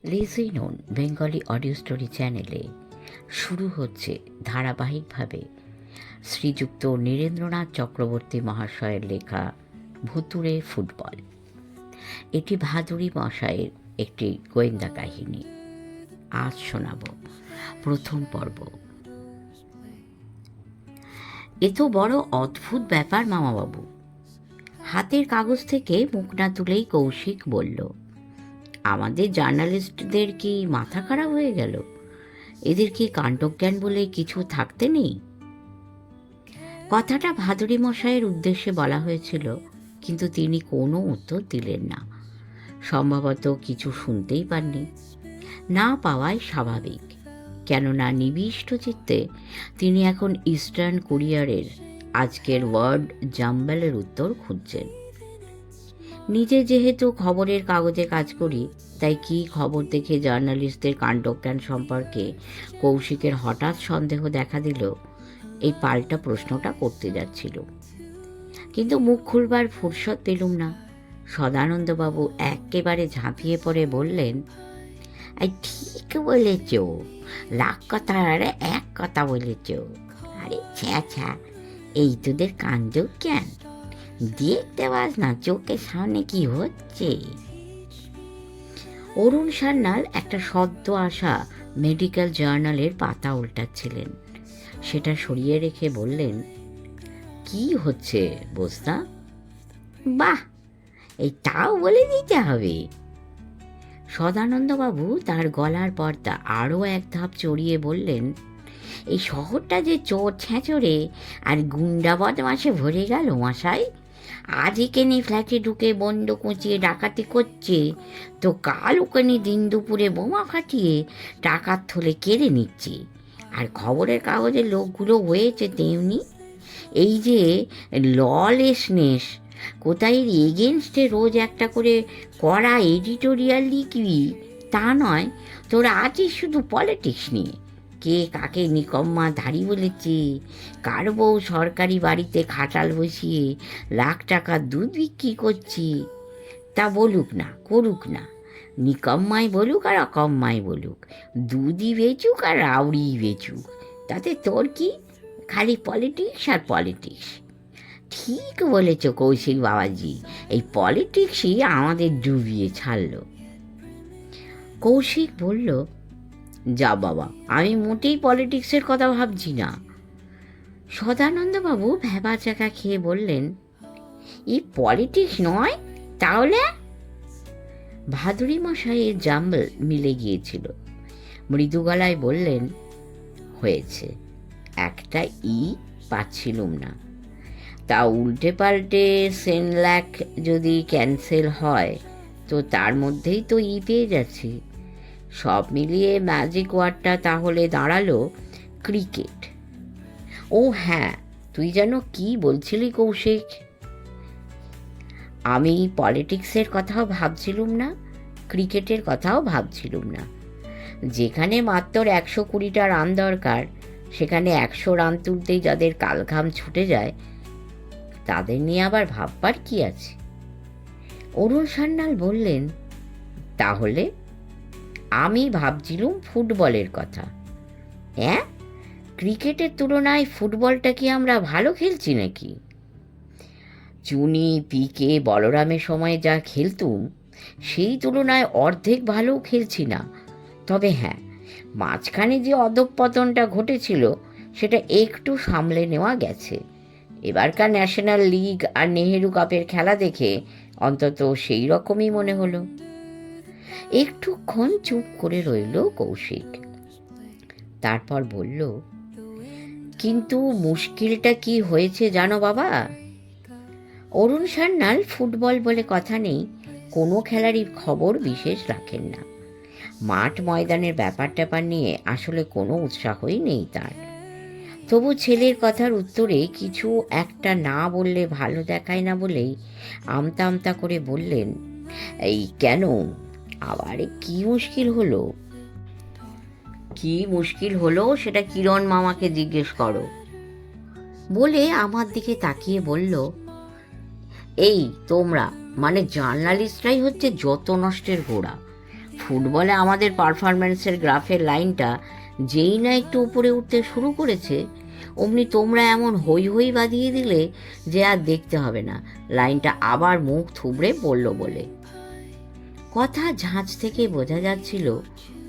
Lazy known Bengali audio story চ্যানেলে শুরু হচ্ছে ধারাবাহিকভাবে শ্রীযুক্ত নীরেন্দ্রনাথ চক্রবর্তী মহাশয়ের লেখা ভুতুড়ে ফুটবল। এটি ভাদুড়ী মশাইয়ের একটি গোয়েন্দা কাহিনী। আজ শোনাব প্রথম পর্ব। এ তো বড় অদ্ভুত ব্যাপার মামাবাবু। হাতের কাগজ থেকে মুখ না তুলেই কৌশিক বলল, আমাদের জার্নালিস্টদের কি মাথা খারাপ হয়ে গেল? এদের কি কাণ্ডজ্ঞান বলে কিছু থাকতে নেই? কথাটা ভাদুড়ী মশাইয়ের উদ্দেশ্যে বলা হয়েছিল, কিন্তু তিনি কোনো উত্তর দিলেন না। সম্ভবত কিছু শুনতেই পাননি। না পাওয়াই স্বাভাবিক, কেননা নিবিষ্ট চিত্তে তিনি এখন ইস্টার্ন কুরিয়ারের আজকের ওয়ার্ড জাম্বেলের উত্তর খুঁজছেন। নিজে যেহেতু খবরের কাগজে কাজ করি, তাই কি খবর দেখে জার্নালিস্টদের কাণ্ডজ্ঞান সম্পর্কে কৌশিকের হঠাৎ সন্দেহ দেখা দিল, এই পাল্টা প্রশ্নটা করতে যাচ্ছিল। কিন্তু মুখ খুলবার ফুরসত পেলুম না। সদানন্দবাবু একেবারে ঝাঁপিয়ে পড়ে বললেন, ঠিক বলেছ, লাখ কথার এক কথা বলেছ। আরে ছ্যা, এই তোদের কাণ্ডজ্ঞান দেখতে পাস না চোখের সামনে কি হচ্ছে? অরুণ সান্যাল একটা সদ্য আসা মেডিকেল জার্নালের পাতা উল্টাচ্ছিলেন। সেটা সরিয়ে রেখে বললেন, কি হচ্ছে বোস্তা? বাহ, এই তাও বলে দিতে হবে? সদানন্দবাবু তার গলার পর্দা আরও এক ধাপ চড়িয়ে বললেন, এই শহরটা যে চোর ছেঁচড়ে আর গুন্ডা বদমাশে ভরে গেল মশাই। আজ এখানে ফ্ল্যাটে ঢুকে বন্দুক কুঁচিয়ে ডাকাতি করছে, তো কাল ওখানে দিন দুপুরে বোমা ফাটিয়ে টাকার থলে কেড়ে নিচ্ছে। আর খবরের কাগজের লোকগুলো হয়েছে তেমনি। এই যে ললেসনেস, কোথায় এগেনস্টে রোজ একটা করে কড়া এডিটোরিয়াল লিখবি তা নয়, তোরা আছিস শুধু পলিটিক্স নিয়ে। কে কাকে নিকম্মা ধাড়ি বলেছে, কার বউ সরকারি বাড়িতে খাটাল বসিয়ে লাখ টাকা দুধ বিক্রি করছি। তা বলুক না, করুক না, নিকম্মাই বলুক আর অকম্মাই বলুক, দুধই বেচুক আর রাউড়িই বেচুক, তাতে তোর কি? খালি পলিটিক্স আর পলিটিক্স। ঠিক বলেছ কৌশিক বাবাজি, এই পলিটিক্সই আমাদের ডুবিয়ে ছাড়ল। কৌশিক বলল, যা বাবা, আমি মোটেই পলিটিক্সের কথা ভাবছি না। সদানন্দবাবু ভ্যাবা চাকা খেয়ে বললেন, এই পলিটিক্স নয় তাহলে? ভাদুড়ী মশাইয়ের জাম্বল মিলে গিয়েছিল। মৃদু গলায় বললেন, হয়েছে, একটা ই পাচ্ছিলুম না। তা উল্টে পাল্টে সেনল্যাক যদি ক্যান্সেল হয়, তো তার মধ্যেই তো ই পেয়ে যাচ্ছি। সব মিলিয়ে ম্যাজিক ওয়ার্ডটা তাহলে দাঁড়ালো ক্রিকেট। ও হ্যাঁ, তুই যেন কি বলছিলি কৌশিক? আমি পলিটিক্সের কথাও ভাবছিলুম না, ক্রিকেটের কথাও ভাবছিলুম না। যেখানে মাত্র 120টা রান দরকার, সেখানে 100 রান তুলতেই যাদের কালঘাম ছুটে যায়, তাদের নিয়ে আবার ভাববার কি আছে? অরুণ সান্যাল বললেন, তাহলে? আমি ভাবছিলুম ফুটবলের কথা। হ্যাঁ, ক্রিকেটের তুলনায় ফুটবলটা কি আমরা ভালো খেলছি নাকি? চুনি, পিকে, বলরামের সময় যা খেলতুম, সেই তুলনায় অর্ধেক ভালোও খেলছি না। তবে হ্যাঁ, মাঝখানে যে অধঃপতনটা ঘটেছিল, সেটা একটু সামলে নেওয়া গেছে। এবারকার ন্যাশনাল লিগ আর নেহেরু কাপের খেলা দেখে অন্তত সেই রকমই মনে হলো। একটুক্ষণ চুপ করে রইল কৌশিক। তারপর বলল, কিন্তু মুশকিলটা কি হয়েছে জানো বাবা? অরুণ সান্যাল ফুটবল বলে কথা নেই কোনো খেলারই খবর বিশেষ রাখেন না। মাঠ ময়দানের ব্যাপার ট্যাপার নিয়ে আসলে কোনো উৎসাহই নেই তার। তবু ছেলের কথার উত্তরে কিছু একটা না বললে ভালো দেখায় না বলেই আমতা আমতা করে বললেন, এই কেন, আবার কি মুশকিল হলো? কি মুশকিল হলো সেটা কিরণ মামাকে জিজ্ঞেস করো, বলে আমার দিকে তাকিয়ে বলল, এই তোমরা মানে জার্নালিস্টরাই হচ্ছে যত নষ্টের গোড়া। ফুটবলে আমাদের পারফরম্যান্সের গ্রাফের লাইনটা যেই না একটু উপরে উঠতে শুরু করেছে, অমনি তোমরা এমন হই হই বাঁধিয়ে দিলে যে আর দেখতে হবে না, লাইনটা আবার মুখ থুবড়ে পড়ল বলে। কথা ঝাঁজ থেকে বোঝা যাচ্ছিল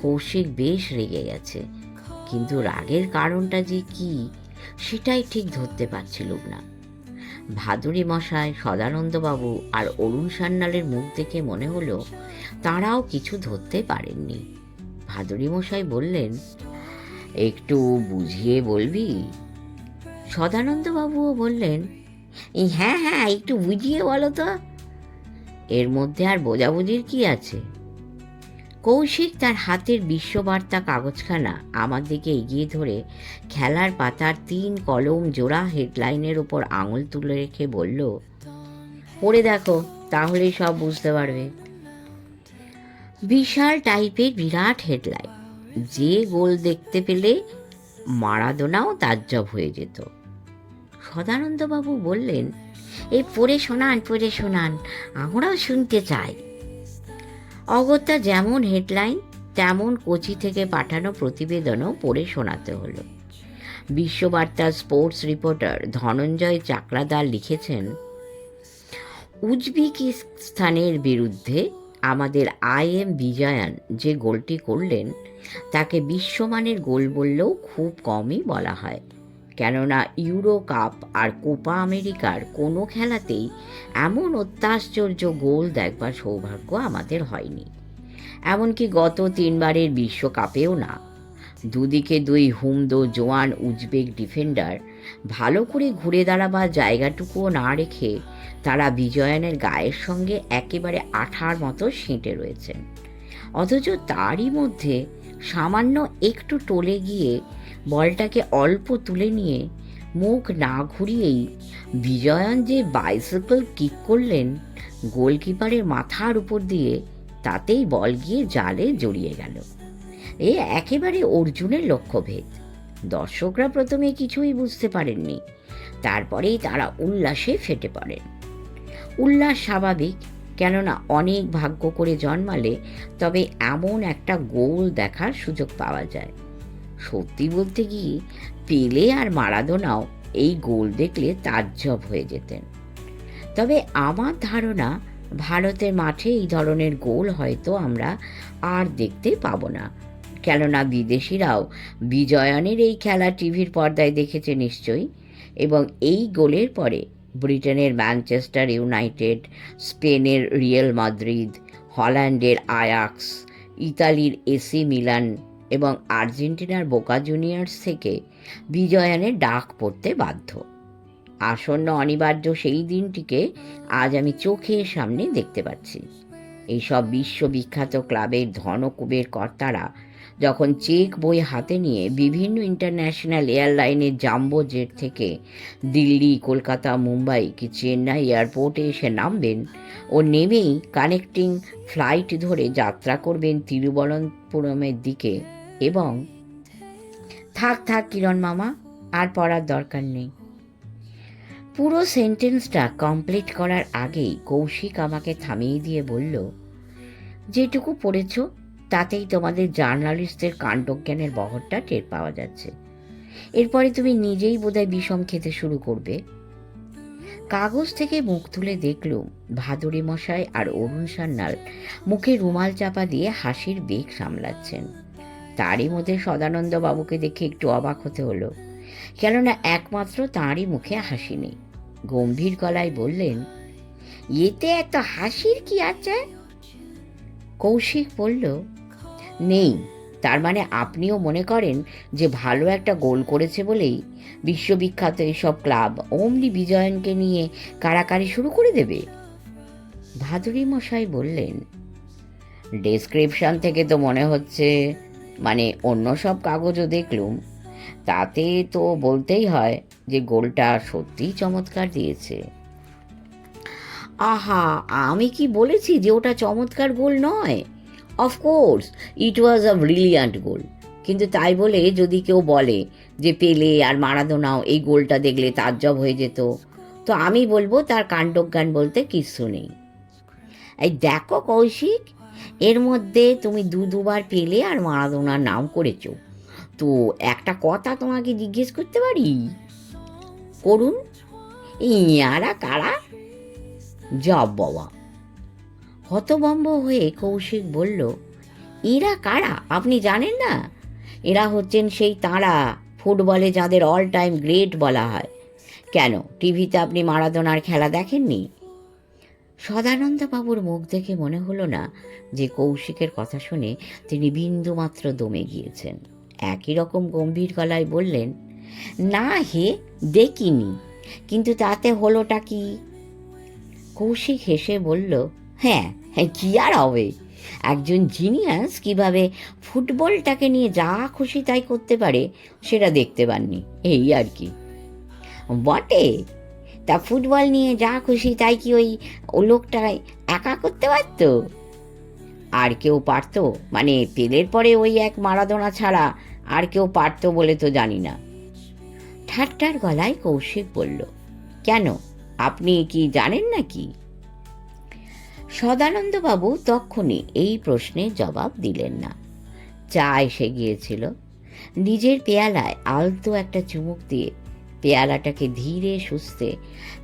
কৌশিক বেশ রেগে গেছে, কিন্তু রাগের কারণটা যে কি সেটাই ঠিক ধরতে পারছিলুম না। ভাদুরী মশাই, সদানন্দবাবু আর অরুণ সান্যালের মুখ দেখে মনে হলো তাঁরাও কিছু ধরতে পারেননি। ভাদুরী মশাই বললেন, একটু বুঝিয়ে বলবি? সদানন্দবাবুও বললেন, হ্যাঁ হ্যাঁ, একটু বুঝিয়ে বলো তো। এর মধ্যে আর বোঝাবুঝির কি আছে? কৌশিক তার হাতের বিশ্ববার্তা কাগজখানা আমার দিকে এগিয়ে ধরে খেলার পাতার 3 কলম জোড়া হেডলাইনের ওপর আঙুল তুলে রেখে বলল, পড়ে দেখো, তাহলেই সব বুঝতে পারবে। বিশাল টাইপের বিরাট হেডলাইন, যে গোল দেখতে পেলে মারাদোনাও তাজ্জব হয়ে যেত। সদানন্দবাবু বললেন, এই পড়ে শোনান, আমরাও শুনতে চাই। অগত্যা যেমন হেডলাইন তেমন কোচি থেকে পাঠানো প্রতিবেদনও পড়ে শোনাতে হলো। বিশ্ববার্তার স্পোর্টস রিপোর্টার ধনঞ্জয় চাকলাদার লিখেছেন, উজবেকিস্তানের বিরুদ্ধে আমাদের IM বিজয়ান যে গোলটি করলেন তাকে বিশ্বমানের গোল বললেও খুব কমই বলা হয়, কেননা ইউরো কাপ আর কোপা আমেরিকার কোনো খেলাতেই এমন অত্যাশ্চর্য গোল দেখবার সৌভাগ্য আমাদের হয়নি, এমনকি গত 3 বারের বিশ্বকাপেও না। দুদিকে 2 হুমদো জোয়ান উজবেক ডিফেন্ডার ভালো করে ঘুরে দাঁড়াবার জায়গাটুকুও না রেখে তারা বিজয়ানের গায়ের সঙ্গে একেবারে আঠার মতো সেঁটে রয়েছেন, অথচ তারই মধ্যে সামান্য একটু টলে গিয়ে বলটাকে অল্প তুলে নিয়ে মুখ না ঘুরিয়েই বিজয়ান যে বাইসাইকেল কিক করলেন গোলকিপারের মাথার উপর দিয়ে, তাতেই বল গিয়ে জালে জড়িয়ে গেল। এ একেবারে অর্জুনের লক্ষ্যভেদ। দর্শকরা প্রথমে কিছুই বুঝতে পারেননি, তারপরেই তারা উল্লাসে ফেটে পড়েন। উল্লাস স্বাভাবিক, কেননা অনেক ভাগ্য করে জন্মালে তবে এমন একটা গোল দেখার সুযোগ পাওয়া যায়। সত্যি বলতে কি, পেলে আর মারাদোনাও এই গোল দেখলে তাজ্জব হয়ে যেতেন। তবে আমার ধারণা ভারতের মাঠে এই ধরনের গোল হয়তো আমরা আর দেখতে পাবো না, কেননা বিদেশিরাও বিজয়ানের এই খেলা টিভির পর্দায় দেখেছে নিশ্চয়ই, এবং এই গোলের পরে ব্রিটেনের ম্যানচেস্টার ইউনাইটেড, স্পেনের রিয়াল মাদ্রিদ, হল্যান্ডের আয়াক্স, ইতালির AC মিলান এবং আর্জেন্টিনার বোকা জুনিয়র্স থেকে বিজয়ানের ডাক পড়তে বাধ্য। আসন্ন অনিবার্য সেই দিনটিকে আজ আমি চোখের সামনে দেখতে পাচ্ছি। এইসব বিশ্ববিখ্যাত ক্লাবের ধনকুবের কর্তারা যখন চেক বই হাতে নিয়ে বিভিন্ন ইন্টারন্যাশনাল এয়ারলাইনের জাম্বো জেট থেকে দিল্লি, কলকাতা, মুম্বাই কি চেন্নাই এয়ারপোর্টে এসে নামবেন ও নেমেই কানেক্টিং ফ্লাইট ধরে যাত্রা করবেন তিরুবনন্তপুরমের দিকে, এবং থাক কিরণ মামা, আর পড়ার দরকার নেই। পুরো সেন্টেন্সটা কমপ্লিট করার আগেই কৌশিক আমাকে থামিয়ে দিয়ে বলল, যেটুকু পড়েছ তাতেই তোমাদের জার্নালিস্টদের কাণ্ডজ্ঞানের বহরটা টের পাওয়া যাচ্ছে। এরপরে তুমি নিজেই বোধহয় বিষম খেতে শুরু করবে। কাগজ থেকে মুখ তুলে দেখলুম ভাদুরী মশাই আর অরুণ সান্যাল মুখে রুমাল চাপা দিয়ে হাসির বেগ সামলাচ্ছেন। তারই মধ্যে সদানন্দ বাবুকে দেখে একটু অবাক হতে হলো, কেননা একমাত্র তাঁরই মুখে হাসি নেই। গম্ভীর গলায় বললেন, এতে এত হাসির কি আছে? কৌশিক বলল, নেই, তার মানে আপনিও মনে করেন যে ভালো একটা গোল করেছে বলেই বিশ্ববিখ্যাত এইসব ক্লাব অমনি বিজয়নকে নিয়ে কাড়াকাড়ি শুরু করে দেবে? ভাদুরী মশাই বললেন, ডেসক্রিপশন থেকে তো মনে হচ্ছে, মানে অন্য সব কাগজও দেখলুম, তাতে তো বলতেই হয় যে গোলটা সত্যিই চমৎকার দিয়েছে। আহা, আমি কি বলেছি যে ওটা চমৎকার গোল নয়? Of course it was a brilliant গোল, কিন্তু তাই বলে যদি কেউ বলে যে পেলে আর মারাদোনাও এই গোলটা দেখলে তাজ্জব হয়ে যেত, তো আমি বলবো তার কাণ্ডজ্ঞান বলতে কিচ্ছু নেই। এই দেখো কৌশিক, এর মধ্যে তুমি দুবার পেলে আর মারাদোনার নাম করেছো। তো একটা কথা তোমাকে জিজ্ঞেস করতে পারি? করুন। ইয়ারা কারা? যা বাবা! হতভম্ব হয়ে কৌশিক বলল, এরা কারা আপনি জানেন না? এরা হচ্ছেন সেই তাঁরা, ফুটবলে যাদের অল টাইম গ্রেট বলা হয়। কেন, টিভিতে আপনি মারাদোনার খেলা দেখেননি? সদানন্দবাবুর মুখ দেখে মনে হলো না যে কৌশিকের কথা শুনে তিনি বিন্দুমাত্র দমে গিয়েছেন। একই রকম গম্ভীর গলায় বললেন, না হে, দেখিনি, কিন্তু তাতে হলোটা কি? কৌশিক হেসে বলল, হ্যাঁ হ্যাঁ, কি আর হবে? একজন জিনিয়াস কিভাবে ফুটবলটাকে নিয়ে যা খুশি তাই করতে পারে সেটা দেখতে পাননি, এই আর কি। বটে, তা ফুটবল নিয়ে যা খুশি তাই কি ওই লোকটাই একা করতে পারত? আর কেউ পারতো? মানে পেলের পরে ওই এক মারাদোনা ছাড়া আর কেউ পারতো বলে তো জানি না। ঠাট্টার গলায় কৌশিক বলল, কেন, আপনি কি জানেন নাকি? সদানন্দবাবু তক্ষুনি এই প্রশ্নের জবাব দিলেন না। চা এসে গিয়েছিল। নিজের পেয়ালায় আলতো একটা চুমুক দিয়ে পেয়ালাটাকে ধীরে সুস্থে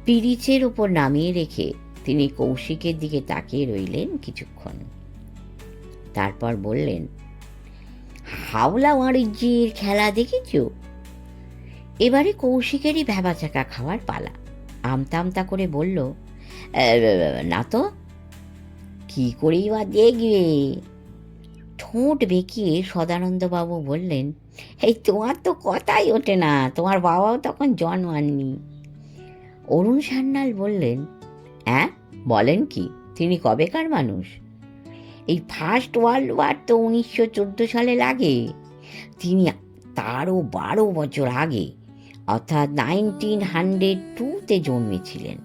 পিরিচের উপর নামিয়ে রেখে তিনি কৌশিকের দিকে তাকিয়ে রইলেন কিছুক্ষণ। তারপর বললেন, হাওলা বাণিজ্যের খেলা দেখেছ? এবারে কৌশিকেরই ভ্যাবাচাকা খাওয়ার পালা। আমতা আমতা করে বলল, না তো। কি করেই বা দেখবে? ঠোঁট বেঁকিয়ে সদানন্দবাবু বললেন, এই তোমার তো কথাই ওঠে না, তোমার বাবাও তখন জন্মাননি। অরুণ সান্যাল বললেন, হ্যাঁ বলেন কি, তিনি কবেকার মানুষ? এই ফার্স্ট ওয়ার্ল্ড ওয়ার তো 1914 সালে লাগে। তিনি তারও 12 বছর আগে, অর্থাৎ 1902-তে জন্মেছিলেন।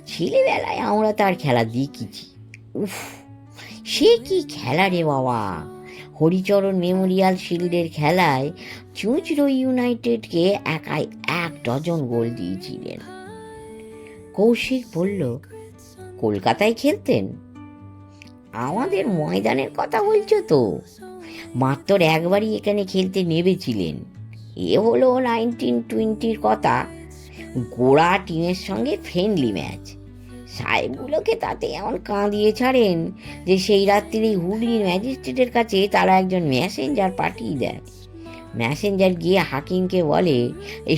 ছেলেবেলায় আমরা তার খেলা দেখেছি। উফ, সে কি খেলা রে বাবা! হরিচরণ মেমোরিয়াল শিল্ডের খেলায় চুঁচড়ো ইউনাইটেডকে একাই 1 ডজন গোল দিয়েছিলেন। কৌশিক বলল, কলকাতায় খেলতেন? আমাদের ময়দানের কথা বলছো তো? মাত্র একবারই এখানে খেলতে নেমেছিলেন। এ হলো 1920-র কথা। গোড়া টিমের সঙ্গে ফ্রেন্ডলি ম্যাচ। সাহেবগুলোকে তাতে এমন কাঁদিয়ে ছাড়েন যে সেই রাত্রি হুগলির ম্যাজিস্ট্রেটের কাছে তারা একজন মেসেঞ্জার পাঠিয়ে দেয়। মেসেঞ্জার গিয়ে হাকিমকে বলে,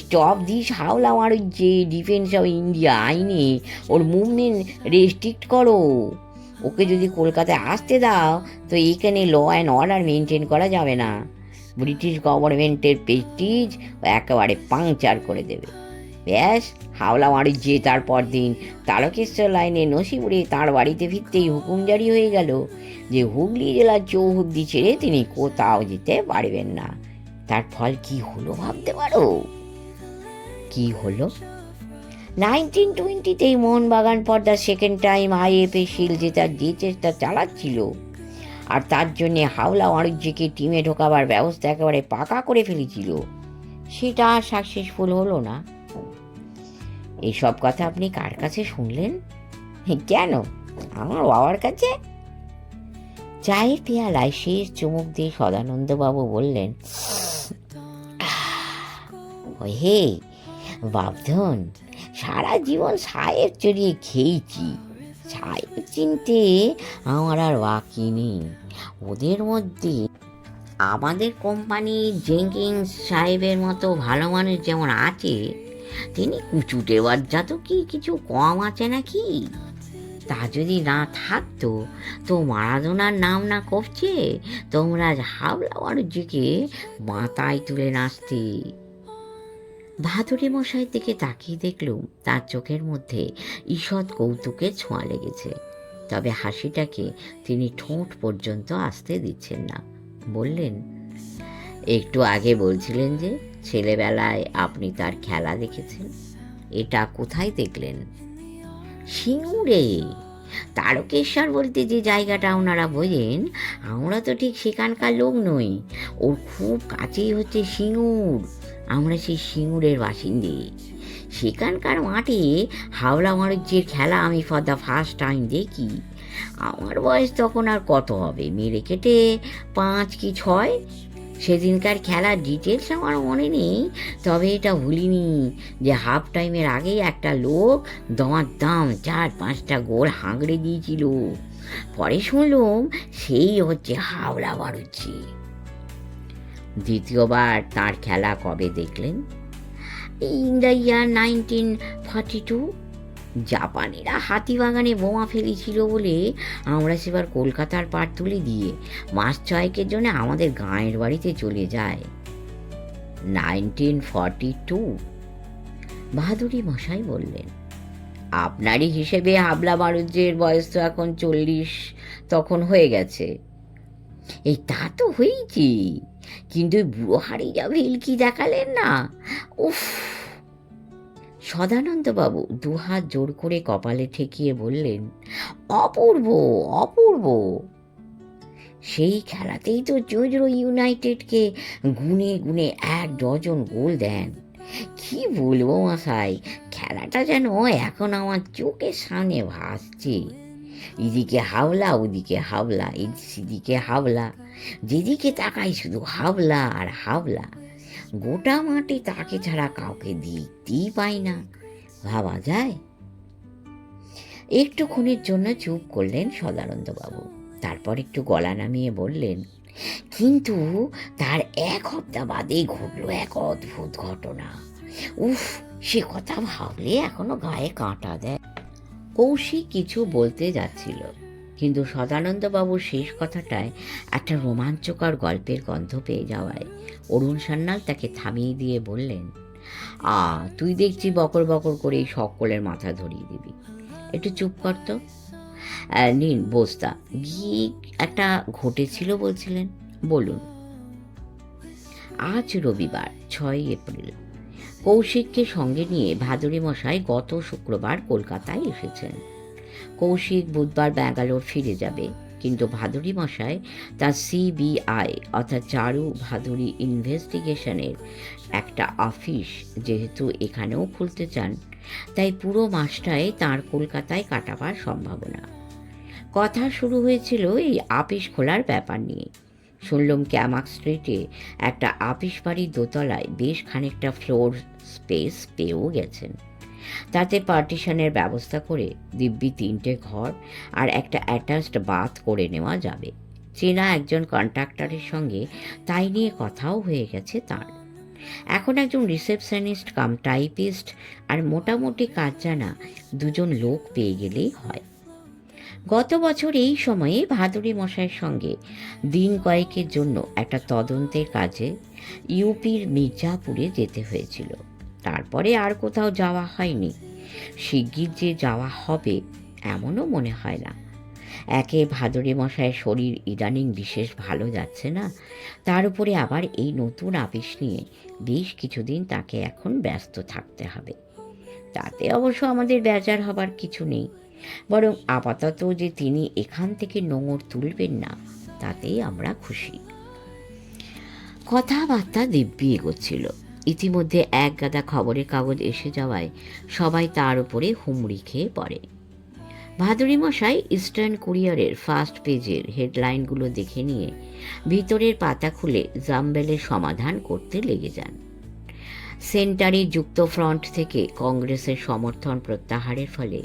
stop this Hawla মারুজ্জে defence of India আইনে ওর মুভমেন্ট রেস্ট্রিক্ট করো। ওকে যদি কলকাতায় আসতে দাও তো এখানে ল অ্যান্ড অর্ডার মেনটেন করা যাবে না। ব্রিটিশ গভর্নমেন্টের প্রেস্টিজ একেবারে পাংচার করে দেবে। ব্যাস, হাওলা মারুজ্জে তারপর দিন তারকেশ্বর লাইনে নসিপুরে তাঁর বাড়িতে ফিরতেই হুকুম জারি হয়ে গেল যে হুগলি জেলার চৌহদ্দি ছেড়ে তিনি কোথাও যেতে পারবেন না। তার ফল কি হলো ভাবতে পারো? কি হলো? 1920-তেই মোহনবাগান পর্দার সেকেন্ড টাইম আইএফএ শিল্ড জেতার যে চেষ্টা চালাচ্ছিল, আর তার জন্যে হাওলা মারুজ্জেকে টিমে ঢোকাবার ব্যবস্থা একেবারে পাকা করে ফেলেছিল, সেটা সাকসেসফুল হলো না। এইসব কথা আপনি কার কাছে শুনলেন? কেন, আমার বাবার কাছে। চায়ের পেয়ালায় শেষ চুমুক দিয়ে সদানন্দবাবু বললেন, হে বাপধন, সারা জীবন সাহেব চড়িয়ে খেয়েছি। সাহেব চিনতে আমার আর বাকি নেই। ওদের মধ্যে আমাদের কোম্পানির জেঙ্কিন্স সাহেবের মতো ভালো মানুষ যেমন আছে, তিনি কুচুটে বাচ্চা তো কি কিছু কম আছে নাকি? তা যদি না থাকতো তো মারাদোনার নাম না কপছে তোমরা হাওলা বাণিজ্যকে মাথায় তুলে নাচতে। ভাদুরী মশাইয়ের দিকে তাকিয়ে দেখলুম তার চোখের মধ্যে ঈষৎ কৌতুকের ছোঁয়া লেগেছে, তবে হাসিটাকে তিনি ঠোঁট পর্যন্ত আসতে দিচ্ছেন না। বললেন, একটু আগে বলছিলেন যে ছেলেবেলায় আপনি তার খেলা দেখেছেন, এটা কোথায় দেখলেন? সিঙ্গুরে। তারকেশ্বর বলতে যে জায়গাটা ওনারা বোঝেন, আমরা তো ঠিক সেখানকার লোক নই। ওর খুব কাছেই হচ্ছে সিঙ্গুর। আমরা সেই সিঙ্গুরের বাসিন্দে। সেখানকার মাঠে হাওলা মারুজ্জের খেলা আমি ফর দ্য ফার্স্ট টাইম দেখি। আমার বয়স তখন আর কত হবে, মেরে কেটে 5 কি 6। সেদিনকার খেলার ডিটেলস আমার মনে নেই, তবে এটা ভুলিনি যে হাফ টাইমের আগেই একটা লোক দাম 4-5টা গোল হাঁকড়ে দিয়েছিল। পরে শুনলাম সেই হচ্ছে হাওড়া বাড়ুচ্ছি। দ্বিতীয়বার তার খেলা কবে দেখলেন? In the year 1942। জাপানিরা হাতিবাগানে বোমা ফেলেছিল বলে আমরা সেবার কলকাতার পাটতুলি দিয়ে মাস 6 জন্য আমাদের গাঁয়ের বাড়িতে চলে যায়। 1942? বাহাদুরি মশাই বললেন, আপনারই হিসেবে হাবলা বাণিজ্যের বয়স তো এখন 40 তখন হয়ে গেছে। এই তা তো হয়েছি, কিন্তু বুড়ো হাড়ি যা ভেলকি দেখালেন না, উফ। সদানন্দবাবু দুহাত জোর করে কপালে ঠেকিয়ে বললেন, অপূর্ব, অপূর্ব। সেই খেলাতেই তো জোজরো ইউনাইটেডকে গুনে গুনে 1 ডজন গোল দেন। কি বলবো মশাই, খেলাটা যেন এখন আমার চোখের সামনে ভাসছে। এদিকে হাওলা, ওদিকে হাওলা, সেদিকে হাওলা, যেদিকে তাকাই শুধু হাওলা আর হাওলা। গোটা মাঠে তাকে ছাড়া কাউকে দেখতেই পাই না, ভাবা যায়? একটুক্ষণের জন্য চুপ করলেন সদানন্দবাবু, তারপর একটু গলা নামিয়ে বললেন, কিন্তু তার 1 সপ্তাহ বাদে ঘটল এক অদ্ভুত ঘটনা। উফ, সে কথা ভাবলে এখনো গায়ে কাঁটা দেয়। কৌশিক কিছু বলতে যাচ্ছিল, কিন্তু সদানন্দবাবুর শেষ কথাটায় একটা রোমাঞ্চকর গল্পের গন্ধ পেয়ে যাওয়ায় অরুণ সান্যাল তাকে থামিয়ে দিয়ে বললেন, তুই দেখছি বকর বকর করে সকলের মাথা ধরিয়ে দিবি, একটু চুপ কর তো। নিন বস্তা, ঘি একটা ঘটেছিল বলছিলেন, বলুন। আজ রবিবার 6 এপ্রিল। কৌশিককে সঙ্গে নিয়ে ভাদুরী মশাই গত শুক্রবার কলকাতায় এসেছেন। কৌশিক বুধবার ব্যাঙ্গালোর ফিরে যাবে, কিন্তু ভাদুরী মশাই তার CBI অর্থাৎ চারু ভাদুরী ইনভেস্টিগেশনের একটা অফিস যেহেতু এখানেও খুলতে চান, তাই পুরো মাসটাই তাঁর কলকাতায় কাটাবার সম্ভাবনা। কথা শুরু হয়েছিল এই আপিস খোলার ব্যাপার নিয়ে। শুনলাম ক্যামাক স্ট্রিটে একটা আপিস বাড়ির দোতলায় বেশ খানিকটা ফ্লোর স্পেস পেয়েও গেছেন। তাতে পার্টিশনের ব্যবস্থা করে দিব্যি 3টে ঘর আর একটা অ্যাটাচড বাথ করে নেওয়া যাবে। চেনা একজন কন্ট্রাক্টরের সঙ্গে তাই নিয়ে কথাও হয়ে গেছে তার। এখন একজন রিসেপশনিস্ট কাম টাইপিস্ট আর মোটামুটি কাজ জানা 2 জন লোক পেয়ে গেলেই হয়। গত বছর এই সময়ে ভাদুরী মশাইয়ের সঙ্গে দিন কয়েকের জন্য একটা তদন্তের কাজে ইউপির মির্জাপুরে যেতে হয়েছিল। তারপরে আর কোথাও যাওয়া হয়নি। শিগগির যে যাওয়া হবে এমনও মনে হয় না। একে ভাদুরী মশাইয়ের শরীর ইদানিং বিশেষ ভালো যাচ্ছে না, তার উপরে আবার এই নতুন আপিস নিয়ে বেশ কিছুদিন তাকে এখন ব্যস্ত থাকতে হবে। তাতে অবশ্য আমাদের বেজার হবার কিছু নেই, বরং আপাতত যে তিনি এখান থেকে নোঙর তুলবেন না তাতেই আমরা খুশি। কথাবার্তা দিব্যি এগোচ্ছিল। ইতিমধ্যে 1 গাদা খবরের কাগজ এসে যাওয়ায় সবাই তার উপরে হুমড়ি খেয়ে পড়ে। ভাদুরী মশাই ইস্টার্ন কুরিয়ারের ফার্স্ট পেজের হেডলাইনগুলো দেখে নিয়ে ভিতরের পাতা খুলে জাম্বেলের সমাধান করতে লেগে যান। সেন্টারে যুক্তফ্রন্ট থেকে কংগ্রেসের সমর্থন প্রত্যাহারের ফলে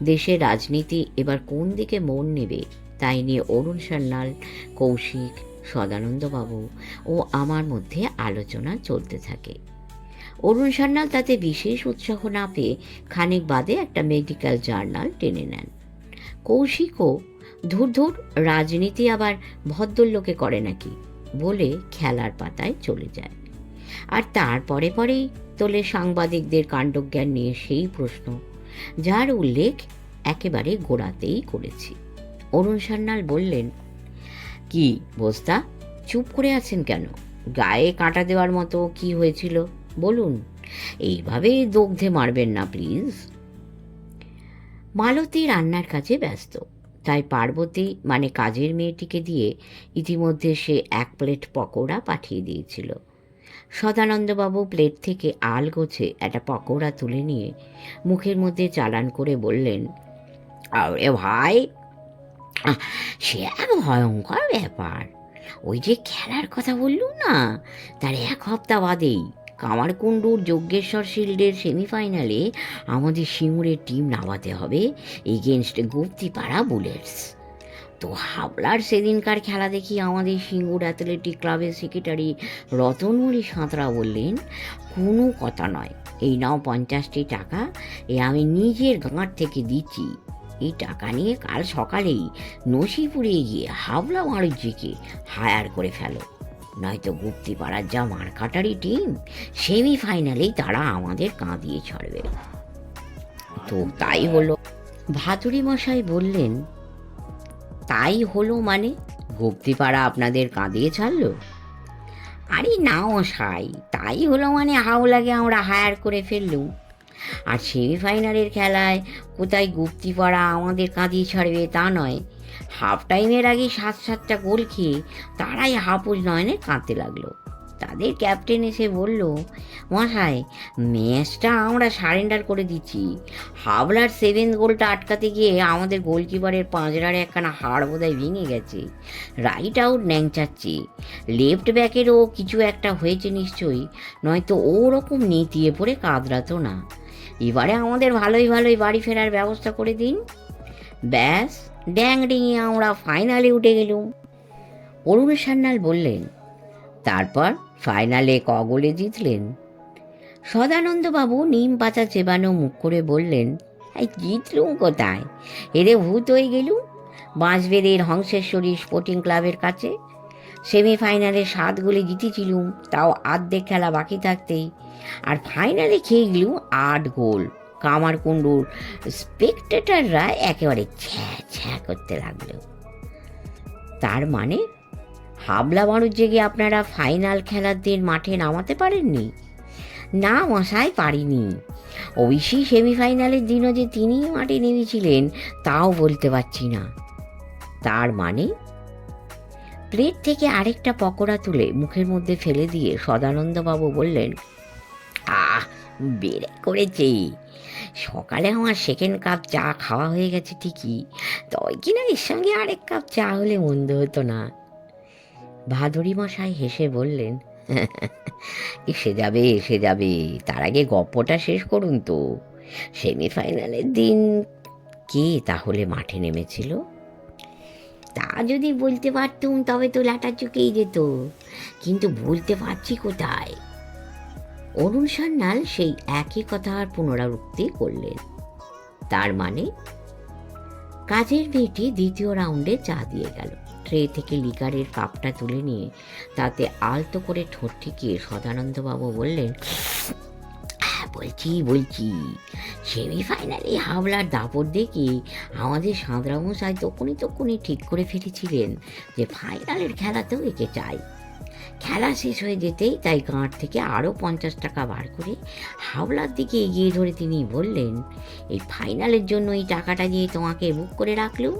দেশের রাজনীতি এবার কোন দিকে মন নেবে তাই নিয়ে অরুণ সান্যাল, কৌশিক, সদানন্দবাবু ও আমার মধ্যে আলোচনা চলতে থাকে। অরুণ সান্যাল তাতে বিশেষ উৎসাহ না পেয়ে খানিক বাদে একটা মেডিকেল জার্নাল টেনে নেন। কৌশিকও ধুর রাজনীতি আবার ভদ্রলোকে করে নাকি বলে খেলার পাতায় চলে যায়। আর তারপরে পরেই তোলে সাংবাদিকদের কাণ্ডজ্ঞান নিয়ে সেই প্রশ্ন, যার উল্লেখ একেবারে গোড়াতেই করেছি। অরুণ সান্যাল বললেন, কি বস্তা, চুপ করে আছেন কেন? গায়ে কাঁটা দেওয়ার মতো কি হয়েছিল বলুন, এইভাবে দগ্ধে মারবেন না প্লিজ। মালতী রান্নার কাজে ব্যস্ত, তাই পার্বতী মানে কাজের মেয়েটিকে দিয়ে ইতিমধ্যে সে 1 প্লেট পকোড়া পাঠিয়ে দিয়েছিল। সদানন্দবাবু প্লেট থেকে আলগোছে একটা পকোড়া তুলে নিয়ে মুখের মধ্যে চালান করে বললেন, আরে ভাই, সে এক ভয়ঙ্কর ব্যাপার। ওই যে খেলার কথা বললুম না, তার 1 সপ্তাহ বাদেই কামারকুণ্ডুর যজ্ঞেশ্বর শিল্ডের সেমিফাইনালে আমাদের সিঙ্গুরের টিম নামাতে হবে এগেনস্ট গুপ্তিপাড়া বুলেটস। তো হাবলার সেদিনকার খেলা দেখি আমাদের সিঙ্গুর অ্যাথলেটিক ক্লাবের সেক্রেটারি রতনমণি সাঁতরা বললেন, কোনো কথা নয়, এই নাও 50টি টাকা, এ আমি নিজের গাঁট থেকে দিচ্ছি। এই টাকা নিয়ে কাল সকালেই নসিপুরে গিয়ে হাবলা বাণিজ্যকে হায়ার করে ফেলো, নয়তো গুপ্তিপাড়ার যা মারকাটারি টিম, সেমিফাইনালেই তারা আমাদের কাঁদিয়ে ছাড়বে। তো তাই হলো। ভাতুড়ি মশাই বললেন, তাই হলো মানে? গুপ্তিপাড়া আপনাদের কাঁদিয়ে ছাড়লো? আরে না মশাই, তাই হলো মানে হাওলাকে আমরা হায়ার করে ফেললুম। আর সেমিফাইনালের খেলায় কোথায় গুপ্তিপাড়া আমাদের কাঁদিয়ে ছাড়বে তা নয়, হাফ টাইমের আগে 7-7টা গোল খেয়ে তারাই হাপুজ নয়নে কাঁদতে লাগলো। তাদের ক্যাপ্টেন এসে বলল, মশাই ম্যাচটা আমরা সারেন্ডার করে দিচ্ছি। হাবলার 7th গোলটা আটকাতে গিয়ে আমাদের গোলকিপারের পাঁজরার একখানা হাড় বোধহয় ভেঙে গেছে, রাইট আউট ন্যাংচাচ্ছে। লেফট ব্যাকেরও কিছু একটা হয়েছে নিশ্চয়ই, নয়তো ওরকম নেতিয়ে পড়ে কাঁদরাতো না। এবারে আমাদের ভালোই ভালোই বাড়ি ফেরার ব্যবস্থা করে দিন। ব্যাস, ড্যাং ডিঙিয়ে আমরা ফাইনালে উঠে গেলুম। অরুণ সান্যাল বললেন, তারপর ফাইনালে ক গোলে জিতলেন? সদানন্দবাবু নিম পাতা চেবানো মুখ করে বললেন, এই জিতলুম কোথায়, এরে ভূত হয়ে গেলুম বাঁশবেড়ের হংসেশ্বরী স্পোর্টিং ক্লাবের কাছে। সেমিফাইনালে 7 গোলে জিতেছিলুম, তাও আর্ধেক খেলা বাকি থাকতেই। আর ফাইনালে খেয়ে গেলুম 8 গোল। কামারকুণ্ডুর স্পেকটেটাররা একেবারে ছ্যা ছ্যা করতে লাগলো। তার মানে হাবলা বাড়ুর জেগে আপনারা ফাইনাল খেলার দিন মাঠে নামাতে পারেননি? না মশাই, পারিনি। অবশ্যই সেমিফাইনালের দিনও যে তিনিই মাঠে নেমেছিলেন তাও বলতে পারছি না। তার মানে? প্লেট থেকে আরেকটা পকোড়া তুলে মুখের মধ্যে ফেলে দিয়ে সদানন্দবাবু বললেন, আহ, বেড়ে করেছে। সকালে আমার 2nd কাপ চা খাওয়া হয়ে গেছে ঠিকই, তবে কিনা এর সঙ্গে আরেক কাপ চা হলে মন্দ হতো না। ভাদুরী মশাই হেসে বললেন, এসে যাবে এসে যাবে, তার আগে গপ্পটা শেষ করুন তো। সেমিফাইনালের দিন কে তাহলে মাঠে নেমেছিল? তা যদি বলতে পারতুম তবে তো লাটা চুকেই যেত, কিন্তু বলতে পারছি কোথায়। অরুণ সান্যাল সেই একই কথার পুনরাবৃত্তি করলেন। তার মানে? কাজের মেয়েটি দ্বিতীয় রাউন্ডে চা দিয়ে গেল। ট্রে থেকে লিকারের কাপটা তুলে নিয়ে তাতে আলতো করে ঠোঁট ঠেকিয়ে সদানন্দবাবু বললেন, বলছি সেমিফাইনালে হাবলার দাপট দেখে আমাদের সাঁতরামশাই তখনই ঠিক করে ফেলেছিলেন যে ফাইনালের খেলাতেও একে চাই। খেলা শেষ হয়ে যেতেই তাই গাঁট থেকে আরও 50 টাকা বার করে হাওলার দিকে এগিয়ে ধরে তিনি বললেন, এই ফাইনালের জন্য এই টাকাটা দিয়ে তোমাকে বুক করে রাখলুম,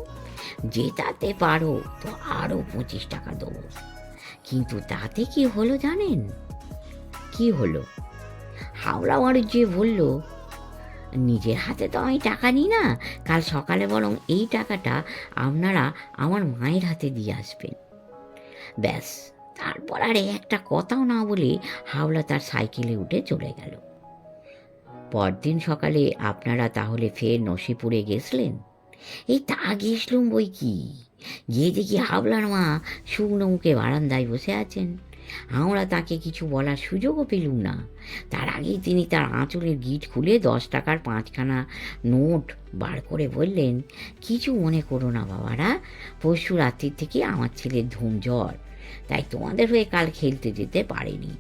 জেতাতে পারো তো আরও 25 টাকা দেবো। কিন্তু তাতে কি হলো জানেন? কি হলো? হাওলা যে বলল, নিজের হাতে তো আমি টাকা নিই না, কাল সকালে বরং এই টাকাটা আপনারা আমার মায়ের হাতে দিয়ে আসবেন। ব্যাস, তারপর আর একটা কথাও না বলে হাওলা তার সাইকেলে উঠে চলে গেল। পরদিন সকালে আপনারা তাহলে ফের নসিপুরে গেছলেন? এই তা গেছলুম বই কি, গিয়ে দেখি হাবলার মা শুকনো মুখে বারান্দায় বসে আছেন। আমরা তাকে কিছু বলার সুযোগও পেলুম না। তার আগেই তিনি তার আঁচলের গিট খুলে 10 টাকার 5খানা নোট বার করে বললেন, কিছু মনে করো না বাবারা, পরশু রাত্রির থেকে আমার ছেলের ধুম জ্বর, তাই তোমাদের হয়ে কাল খেলতে যেতে পারেনি।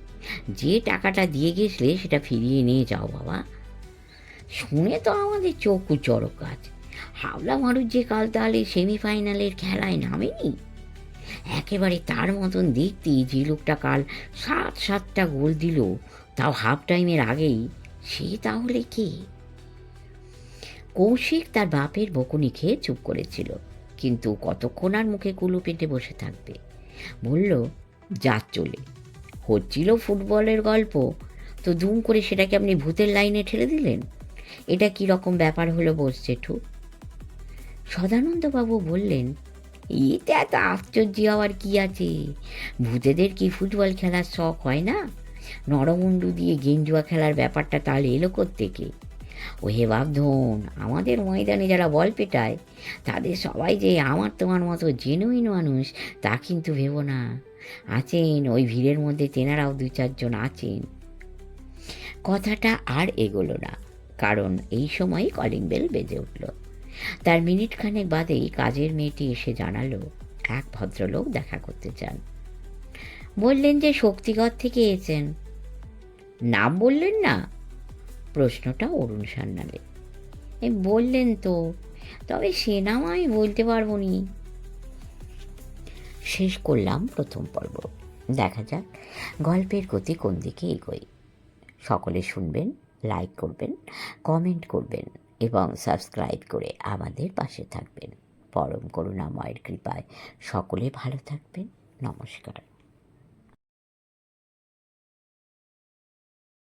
যে টাকাটা দিয়ে গেছলে সেটা ফিরিয়ে নিয়ে যাও বাবা। শুনে তো আমাদের চোখ চড়ক গাছ। হাবলা মারুর যে কাল তাহলে সেমিফাইনালের খেলায় নামেনি? একেবারে তার মতন দেখতে যে লোকটা কাল 7টা গোল দিল, তাও হাফ টাইমের আগেই, সে তাহলে কে? কৌশিক তার বাপের বকুনি খেয়ে চুপ করেছিল, কিন্তু কতক্ষণ আর মুখে কুলু পেটে বসে থাকবে। বলল, যা চলে হচ্ছিল ফুটবলের গল্প, তো দুম করে সেটাকে আপনি ভূতের লাইনে ঠেলে দিলেন। এটা কি রকম ব্যাপার হলো বোস জেঠু? সদানন্দবাবু বললেন, এতে এত আশ্চর্য হওয়ার কি আছে? ভূতেদের কি ফুটবল খেলার শখ হয় না? নরমুন্ডু দিয়ে গেম জুয়া খেলার ব্যাপারটা তাহলে এলো কোত্থেকে? ও হে বাপধন, আমাদের ময়দানে যারা বল পেটায় তাদের সবাই যে আমার তোমার মতো জেনুইন মানুষ তা কিন্তু ভেবো না। আছেন ওই ভিড়ের মধ্যে, তেনারাও 2-4 জন আছেন। কথাটা আর এগোলো না, কারণ এই সময়ই কলিং বেল বেজে উঠল। তার মিনিট খানেক বাদেই কাজের মেয়েটি এসে জানালো এক ভদ্রলোক দেখা করতে চান। বললেন যে শক্তিগড় থেকে এসেছেন। নাম বললেন না? প্রশ্নটা অরুণ সান্যালে। বললেন তো, তবে সে নাম আমি বলতে পারবো নি। শেষ করলাম প্রথম পর্ব। দেখা যাক গল্পের গতি কোন দিকে এগোয়। সকলে শুনবেন, লাইক করবেন, কমেন্ট করবেন এবং সাবস্ক্রাইব করে আমাদের পাশে থাকবেন। পরম করুণাময়ের কৃপায় সকলে ভালো থাকবেন। নমস্কার।